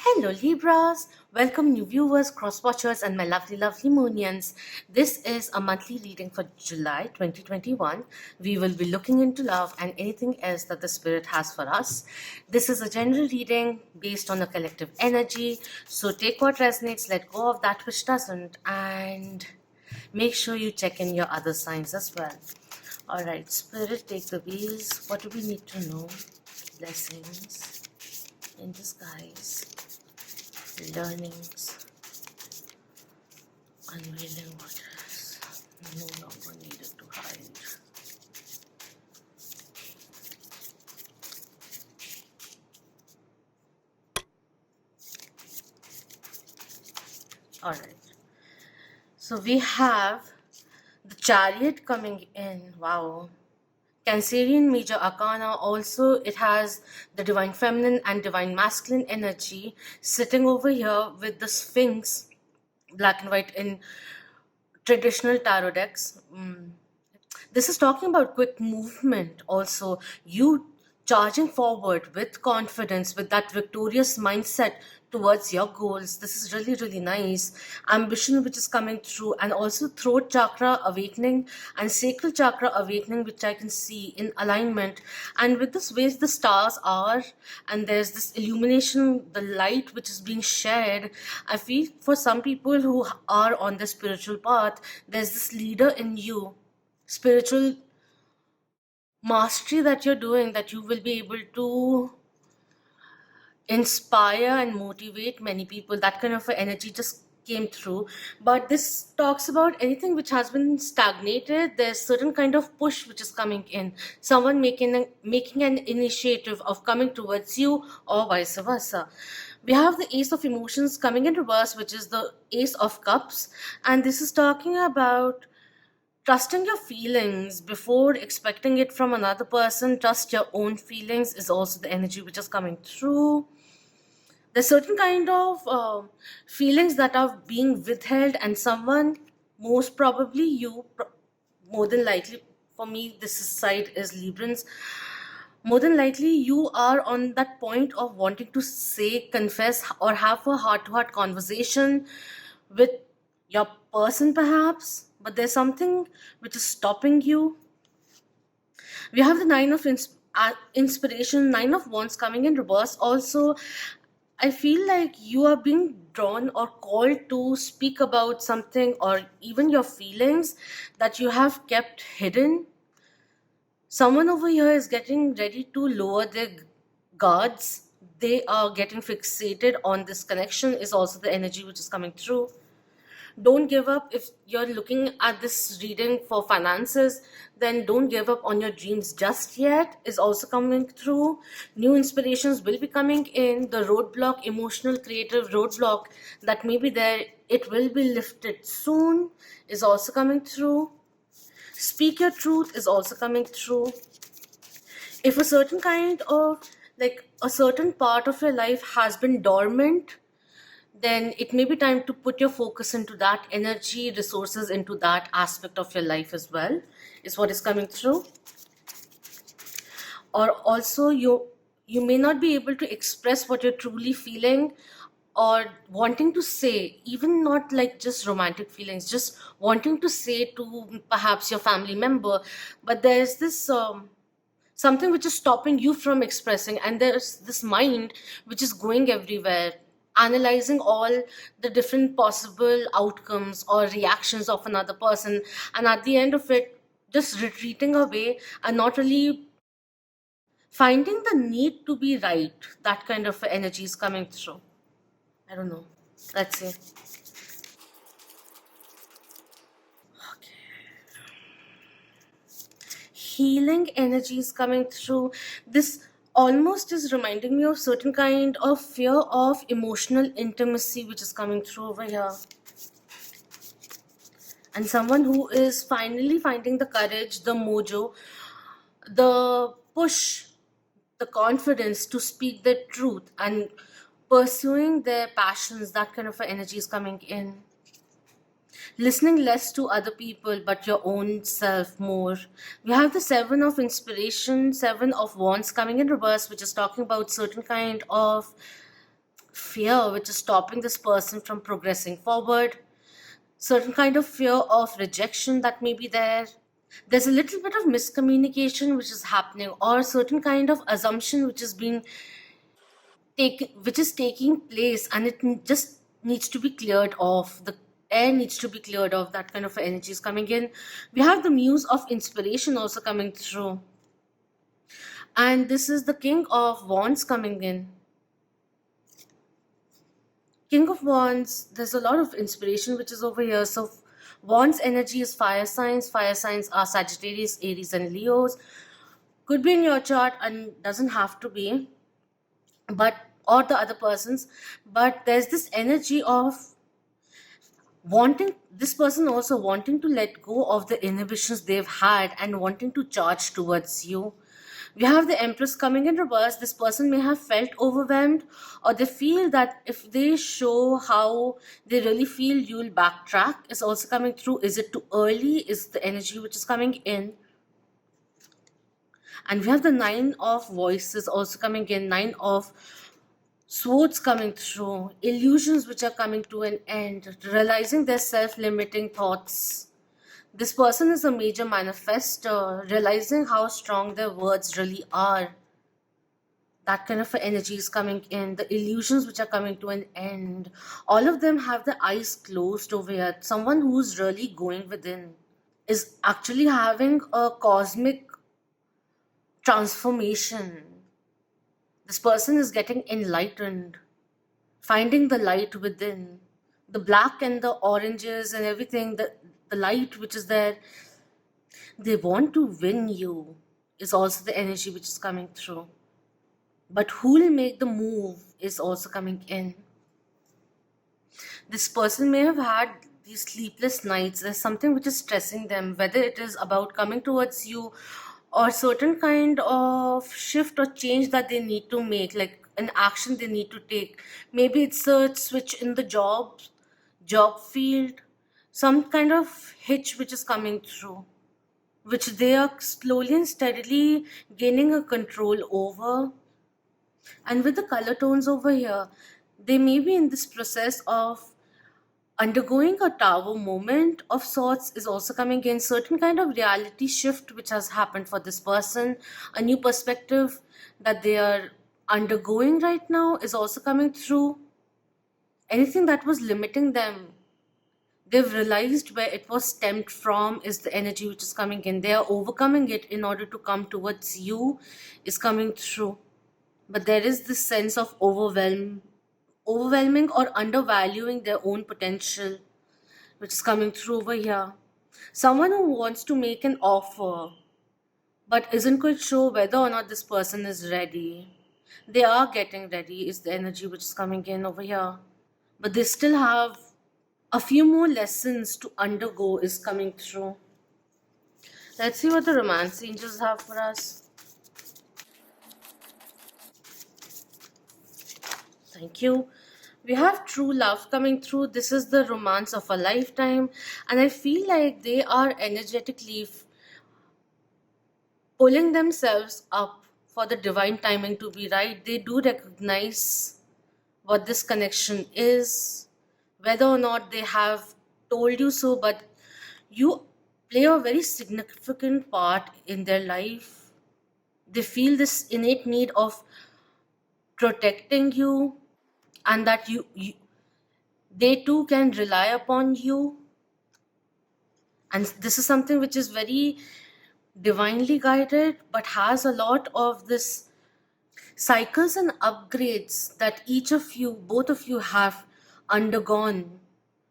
Hello Libras, welcome new viewers, cross-watchers and my lovely Moonians. This is a monthly reading for July 2021. We will be looking into love and anything else that the spirit has for us. This is a general reading based on a collective energy, so take what resonates, let go of that which doesn't, and make sure you check in your other signs as well. Alright, spirit, take the wheels. What do we need to know? Blessings in disguise. Learnings, unveiling what is no longer needed to hide. Alright, so we have the Chariot coming in. Wow. Cancerian major arcana. Also, it has the divine feminine and divine masculine energy sitting over here with the Sphinx, black and white in traditional tarot decks. This is talking about quick movement. Also, you charging forward with confidence, with that victorious mindset towards your goals. This is really nice. Ambition which is coming through, and also throat chakra awakening and sacral chakra awakening, which I can see in alignment. And with this way the stars are, and there's this illumination, the light which is being shared. I feel for some people who are on the spiritual path, there's this leader in you, spiritual mastery that you're doing, that you will be able to inspire and motivate many people. That kind of energy just came through. But this talks about anything which has been stagnated. There's certain kind of push which is coming in, someone making an initiative of coming towards you, or vice versa. We have the Ace of Emotions coming in reverse, which is the Ace of Cups, and this is talking about trusting your feelings before expecting it from another person. Trust your own feelings is also the energy which is coming through. There's certain kind of feelings that are being withheld, and someone, most probably you, more than likely, for me this side is Librans, more than likely you are on that point of wanting to say, confess, or have a heart-to-heart conversation with your person perhaps, but there's something which is stopping you. We have the Nine of Inspiration, Nine of Wands coming in reverse. Also, I feel like you are being drawn or called to speak about something, or even your feelings that you have kept hidden. Someone over here is getting ready to lower their guards. They are getting fixated on this connection, is also the energy which is coming through. Don't give up. If you're looking at this reading for finances, then don't give up on your dreams just yet, is also coming through. New inspirations will be coming in. The roadblock, emotional creative roadblock that may be there, it will be lifted soon, is also coming through. Speak your truth is also coming through. If a certain kind of, like, a certain part of your life has been dormant, then it may be time to put your focus into that energy, resources into that aspect of your life as well, is what is coming through. Or also, you may not be able to express what you're truly feeling or wanting to say, even not like just romantic feelings, just wanting to say to perhaps your family member, but there's this something which is stopping you from expressing, and there's this mind which is going everywhere, analyzing all the different possible outcomes or reactions of another person, and at the end of it just retreating away and not really finding the need to be right. That kind of energy is coming through. I don't know, let's see. Healing energy is coming through. This almost is reminding me of certain kind of fear of emotional intimacy which is coming through over here, and someone who is finally finding the courage, the mojo, the push, the confidence to speak the truth and pursuing their passions. That kind of energy is coming in. Listening less to other people but your own self more. We have the Seven of Inspiration, Seven of Wands coming in reverse, which is talking about certain kind of fear which is stopping this person from progressing forward, certain kind of fear of rejection that may be there. There's a little bit of miscommunication which is happening, or certain kind of assumption which is being which is taking place, and just needs to be cleared off. The air needs to be cleared off. That kind of energy is coming in. We have the muse of inspiration also coming through, and this is the king of wands coming in. King of wands, there's a lot of inspiration which is over here. So wands energy is fire signs. Fire signs are Sagittarius, Aries and Leos. Could be in your chart and doesn't have to be, but or the other person's. But there's this energy of wanting, this person also wanting to let go of the inhibitions they've had and wanting to charge towards you. We have the Empress coming in reverse. This person may have felt overwhelmed, or they feel that if they show how they really feel, you'll backtrack. Is also coming through. Is it too early? Is the energy which is coming in. And we have the Nine of Voices also coming in. Nine of Swords coming through. Illusions which are coming to an end. Realizing their self-limiting thoughts. This person is a major manifester, realizing how strong their words really are. That kind of energy is coming in. The illusions which are coming to an end. All of them have the eyes closed over here. Someone who's really going within is actually having a cosmic transformation. This person is getting enlightened, finding the light within. The black and the oranges and everything, the light which is there, they want to win you, is also the energy which is coming through. But who will make the move is also coming in. This person may have had these sleepless nights. There's something which is stressing them, whether it is about coming towards you or certain kind of shift or change that they need to make, like an action they need to take. Maybe it's a switch in the job field, some kind of hitch which is coming through, which they are slowly and steadily gaining a control over. And with the color tones over here, they may be in this process of undergoing a tower moment of sorts is also coming in. Certain kind of reality shift which has happened for this person, a new perspective that they are undergoing right now is also coming through. Anything that was limiting them, they've realized where it was stemmed from is the energy which is coming in. They are overcoming it in order to come towards you is coming through. But there is this sense of overwhelming or undervaluing their own potential, which is coming through over here. Someone who wants to make an offer, but isn't quite sure whether or not this person is ready. They are getting ready, is the energy which is coming in over here. But they still have a few more lessons to undergo, is coming through. Let's see what the romance angels have for us. Thank you. We have true love coming through. This is the romance of a lifetime, and I feel like they are energetically pulling themselves up for the divine timing to be right. They do recognize what this connection is, whether or not they have told you so, but you play a very significant part in their life. They feel this innate need of protecting you, and that they too can rely upon you. And this is something which is very divinely guided, but has a lot of this cycles and upgrades that each of you, both of you, have undergone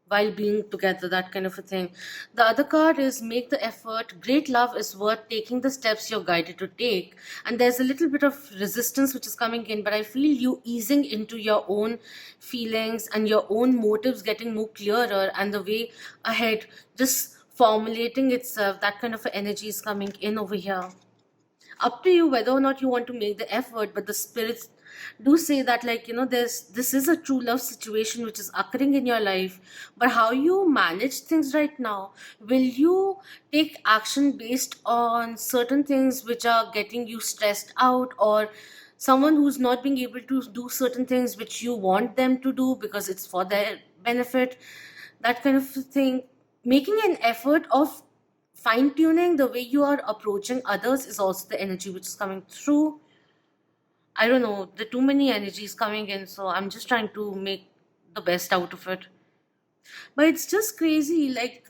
while being together, that kind of a thing. The other card is make the effort. Great love is worth taking the steps you're guided to take. And there's a little bit of resistance which is coming in, but I feel you easing into your own feelings and your own motives getting more clearer, and the way ahead just formulating itself. That kind of energy is coming in over here. Up to you whether or not you want to make the effort, but the spirits do say that, like, this is a true love situation which is occurring in your life. But how you manage things right now, will you take action based on certain things which are getting you stressed out, or someone who's not being able to do certain things which you want them to do because it's for their benefit, that kind of thing. Making an effort of fine tuning the way you are approaching others is also the energy which is coming through. I don't know, the too many energies coming in, so I'm just trying to make the best out of it. But it's just crazy, like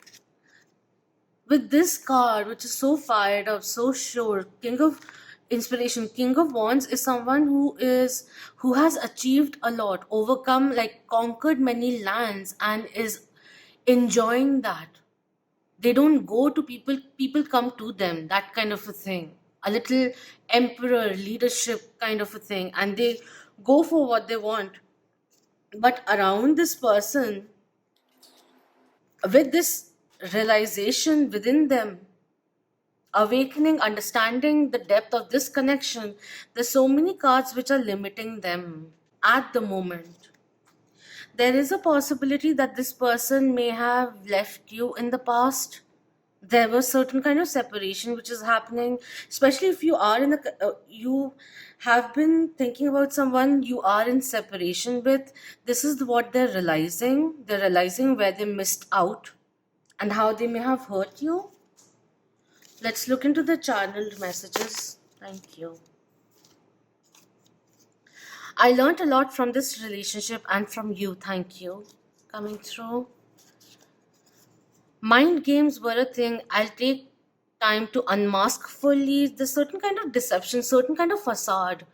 with this card, which is so fired up, so sure, King of Inspiration, King of Wands is someone who has achieved a lot, overcome, like conquered many lands, and is enjoying that. They don't go to people, people come to them, that kind of a thing. A little emperor leadership kind of a thing, and they go for what they want. But around this person, with this realization within them, awakening, understanding the depth of this connection, there's so many cards which are limiting them at the moment. There is a possibility that this person may have left you in the past. There was certain kind of separation which is happening, especially if you are in you have been thinking about someone you are in separation with. This is what they're realizing where they missed out and how they may have hurt you. Let's look into the channeled messages. Thank you. I learned a lot from this relationship and from you. Thank you. Coming through. Mind games were a thing. I'll take time to unmask fully. There's certain kind of deception, certain kind of facade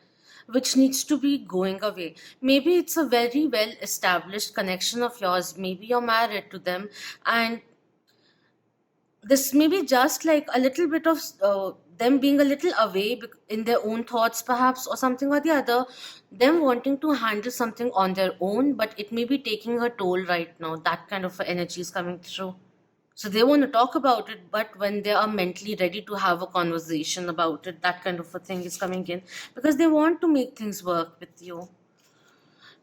which needs to be going away. Maybe it's a very well established connection of yours. Maybe you're married to them, and this may be just like a little bit of them being a little away in their own thoughts, perhaps, or something or the other. Them wanting to handle something on their own, but it may be taking a toll right now. That kind of energy is coming through. So they want to talk about it, but when they are mentally ready to have a conversation about it, that kind of a thing is coming in because they want to make things work with you.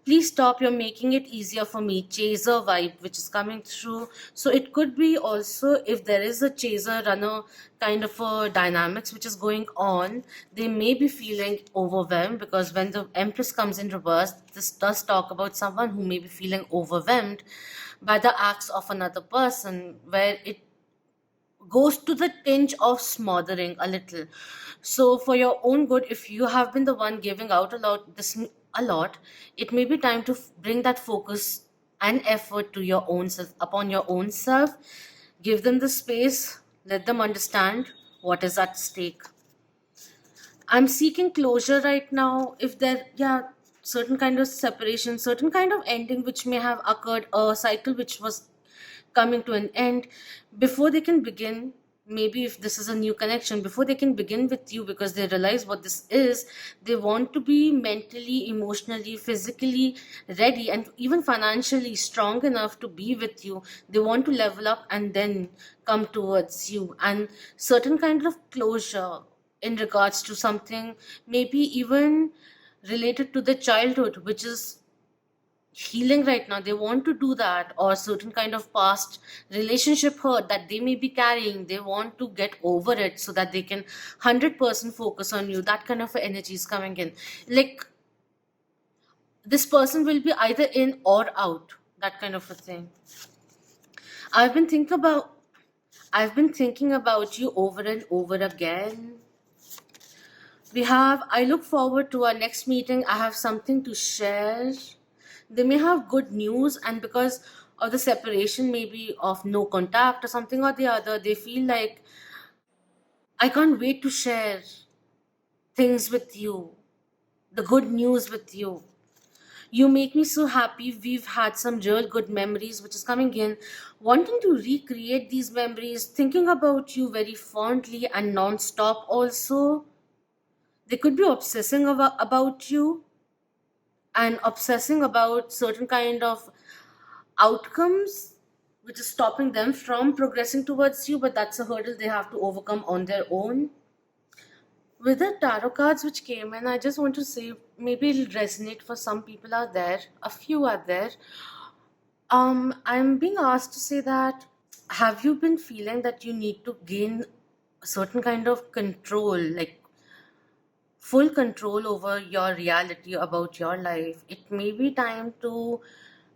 Please stop, you're making it easier for me. Chaser vibe which is coming through. So it could be also, if there is a chaser runner kind of a dynamics which is going on, they may be feeling overwhelmed, because when the Empress comes in reverse, this does talk about someone who may be feeling overwhelmed by the acts of another person, where it goes to the tinge of smothering a little. So for your own good, if you have been the one giving out a lot, it may be time to bring that focus and effort to your own self, upon your own self. Give them the space, let them understand what is at stake. I'm seeking closure right now. If there, yeah, certain kind of separation, certain kind of ending which may have occurred, a cycle which was coming to an end, before they can begin. Maybe if this is a new connection, before they can begin with you, because they realize what this is, they want to be mentally, emotionally, physically ready, and even financially strong enough to be with you. They want to level up and then come towards you, and certain kind of closure in regards to something, maybe even related to the childhood, which is healing right now. They want to do that, or certain kind of past relationship hurt that they may be carrying. They want to get over it so that they can 100% focus on you. That kind of energy is coming in. Like this person will be either in or out. That kind of a thing. I've been thinking about I've been thinking about you over and over again. I look forward to our next meeting. I have something to share. They may have good news, and because of the separation, maybe of no contact or something or the other, they feel like, I can't wait to share things with you, the good news with you. You make me so happy. We've had some real good memories, which is coming in. Wanting to recreate these memories, thinking about you very fondly and non-stop also. They could be obsessing about you, and obsessing about certain kind of outcomes which is stopping them from progressing towards you, but that's a hurdle they have to overcome on their own. With the tarot cards which came in, I just want to say, maybe it'll resonate for some people out there, a few out there. I'm being asked to say that, have you been feeling that you need to gain a certain kind of control, like full control over your reality about your life. It may be time to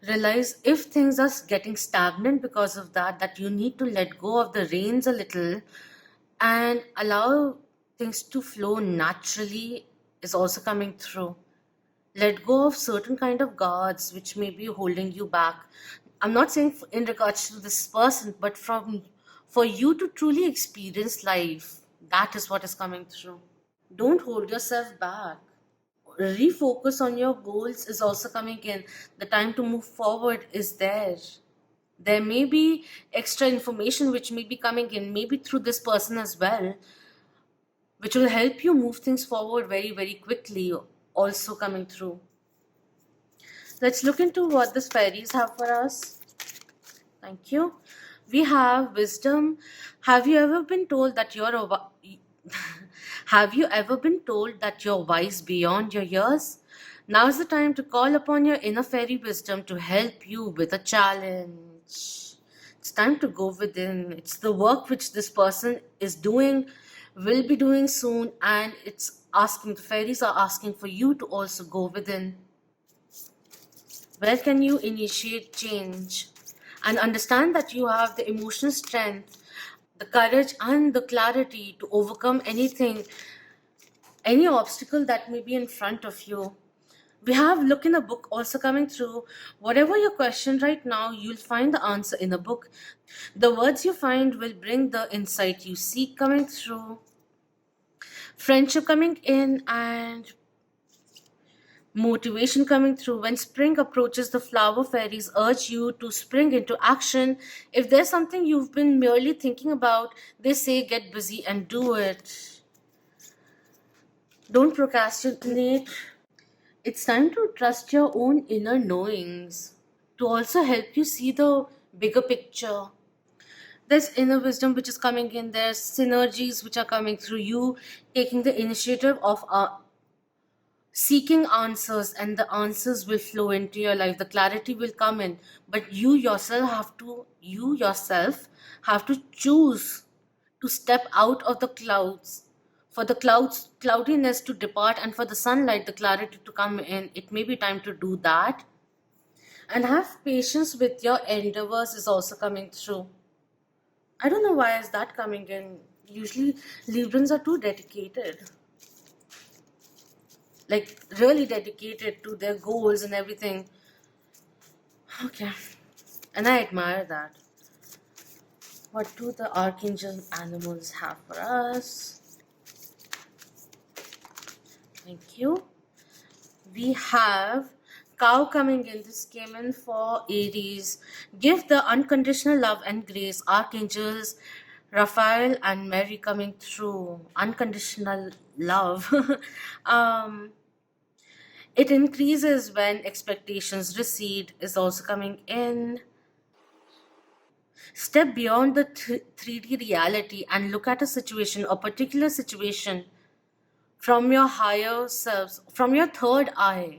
realize if things are getting stagnant because of that, that you need to let go of the reins a little and allow things to flow naturally is also coming through. Let go of certain kind of guards which may be holding you back. I'm not saying in regards to this person, but from for you to truly experience life, that is what is coming through. Don't hold yourself back. Refocus on your goals is also coming in. The time to move forward is there. There may be extra information which may be coming in, maybe through this person as well, which will help you move things forward very, very quickly, also coming through. Let's look into what the fairies have for us. Thank you. We have wisdom. Have you ever been told that you're a have you ever been told that you're wise beyond your years? Now is the time to call upon your inner fairy wisdom to help you with a challenge. It's time to go within. It's the work which this person is doing, will be doing soon, and it's asking, the fairies are asking for you to also go within. Where can you initiate change and understand that you have the emotional strength, the courage, and the clarity to overcome anything, any obstacle that may be in front of you? We have look in a book also coming through. Whatever your question right now, you'll find the answer in a book. The words you find will bring the insight you seek coming through. Friendship coming in and motivation coming through. When spring approaches, the flower fairies urge you to spring into action. If there's something you've been merely thinking about, they say get busy and do it. Don't procrastinate. It's time to trust your own inner knowings to also help you see the bigger picture. There's inner wisdom which is coming in, there's synergies which are coming through you, taking the initiative of seeking answers, and the answers will flow into your life, the clarity will come in, but you yourself have to choose to step out of the clouds, for the cloudiness to depart and for the sunlight, the clarity to come in. It may be time to do that, and have patience with your endeavors is also coming through. I don't know why is that coming in. Usually Librans are too dedicated, like really dedicated to their goals and everything. Okay, and I admire that. What do the archangel animals have for us? Thank you. We have cow coming in. This came in for Aries. Give the unconditional love and grace. Archangels Raphael and Mary coming through. Unconditional love. um, it increases when expectations recede, is also coming in. Step beyond the 3D reality and look at a situation, a particular situation, from your higher selves, from your third eye,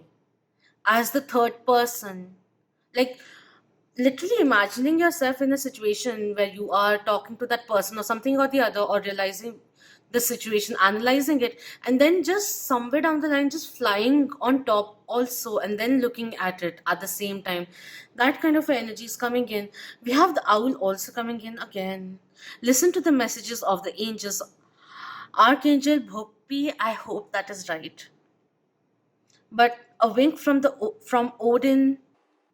as the third person. Like literally imagining yourself in a situation where you are talking to that person or something or the other, or realizing the situation, analyzing it, and then just somewhere down the line just flying on top also, and then looking at it at the same time. That kind of energy is coming in. We have the owl also coming in again. Listen to the messages of the angels. Archangel Bhoppi, I hope that is right, but a wink from Odin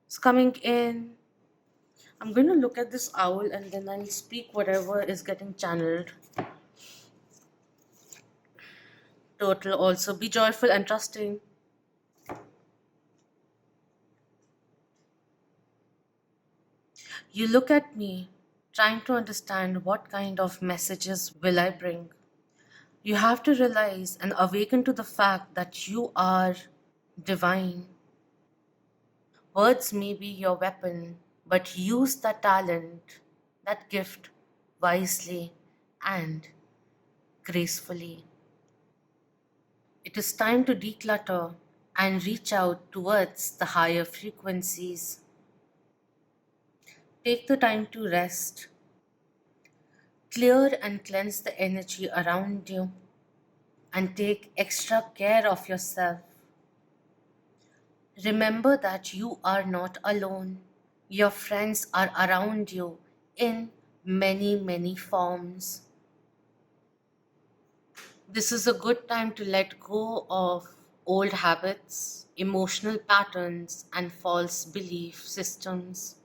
is coming in. I'm going to look at this owl and then I'll speak whatever is getting channeled. Turtle also, be joyful and trusting. You look at me, trying to understand what kind of messages will I bring. You have to realize and awaken to the fact that you are divine. Words may be your weapon, but use that talent, that gift, wisely and gracefully. It is time to declutter and reach out towards the higher frequencies. Take the time to rest, clear and cleanse the energy around you. and take extra care of yourself. Remember that you are not alone. Your friends are around you in many, many forms. This is a good time to let go of old habits, emotional patterns, and false belief systems.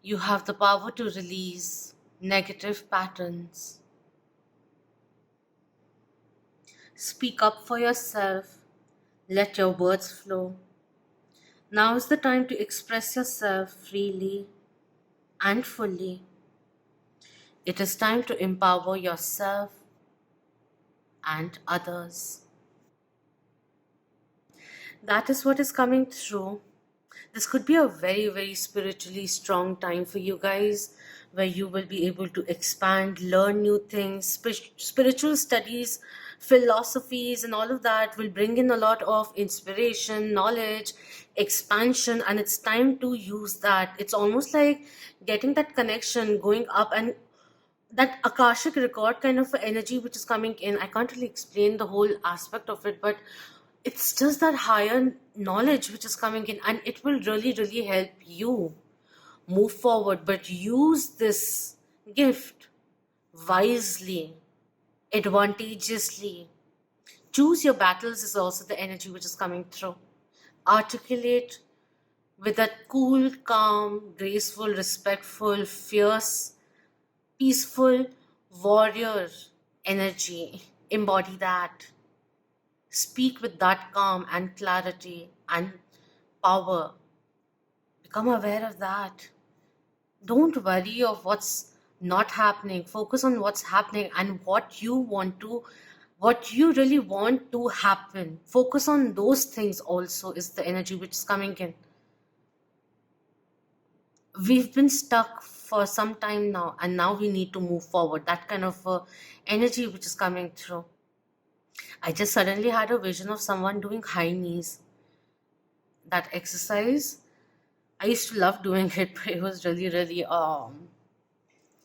You have the power to release negative patterns. Speak up for yourself. Let your words flow. Now is the time to express yourself freely and fully. It is time to empower yourself and others. That is what is coming through. This could be a very, very spiritually strong time for you guys, where you will be able to expand, learn new things. Spiritual studies, philosophies, and all of that will bring in a lot of inspiration, knowledge, expansion, and it's time to use that. It's almost like getting that connection going up, and that akashic record kind of energy which is coming in. I can't really explain the whole aspect of it, but it's just that higher knowledge which is coming in, and it will really, really help you move forward. But use this gift wisely, advantageously. Choose your battles is also the energy which is coming through. Articulate with that cool, calm, graceful, respectful, fierce, peaceful warrior energy. Embody that. Speak with that calm and clarity and power. Become aware of that. Don't worry of what's not happening. Focus on what's happening and what you really want to happen. Focus on those things also is the energy which is coming in. We've been stuck for some time now, and now we need to move forward. That kind of energy which is coming through. I just suddenly had a vision of someone doing high knees. That exercise, I used to love doing it, but it was really, really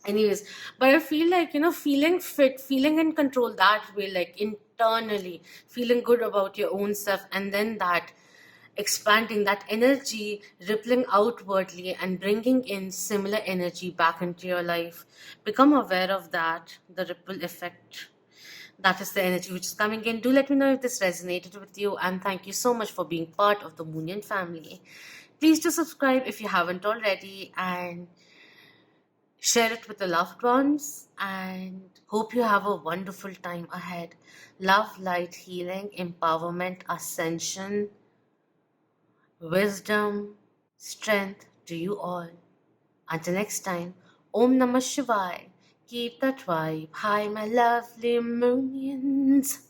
anyways. But I feel like, feeling fit, feeling in control that way, like internally, feeling good about your own self, and then that expanding that energy, rippling outwardly and bringing in similar energy back into your life. Become aware of that, the ripple effect. That is the energy which is coming in. Do let me know if this resonated with you, and thank you so much for being part of the Moonian family. Please do subscribe if you haven't already, and share it with the loved ones, and hope you have a wonderful time ahead. Love, light, healing, empowerment, ascension, wisdom, strength to you all. Until next time, Om Namah Shivaya. Keep that vibe high, my lovely Moonians.